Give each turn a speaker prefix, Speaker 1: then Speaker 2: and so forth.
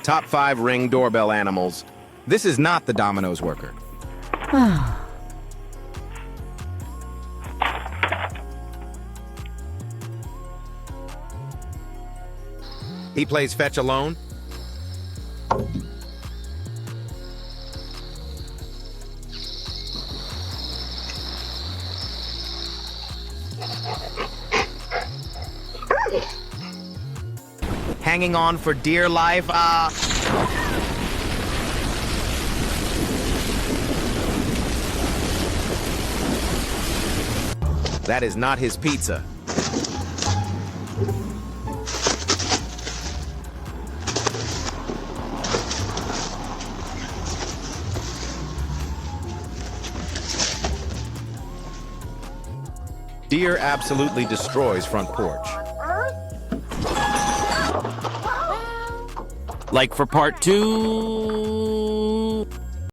Speaker 1: Top 5 ring doorbell animals. This is not the Domino's worker. He plays fetch alone. Hanging on for dear life. That is not his pizza. Deer absolutely destroys front porch.
Speaker 2: Like for part 2.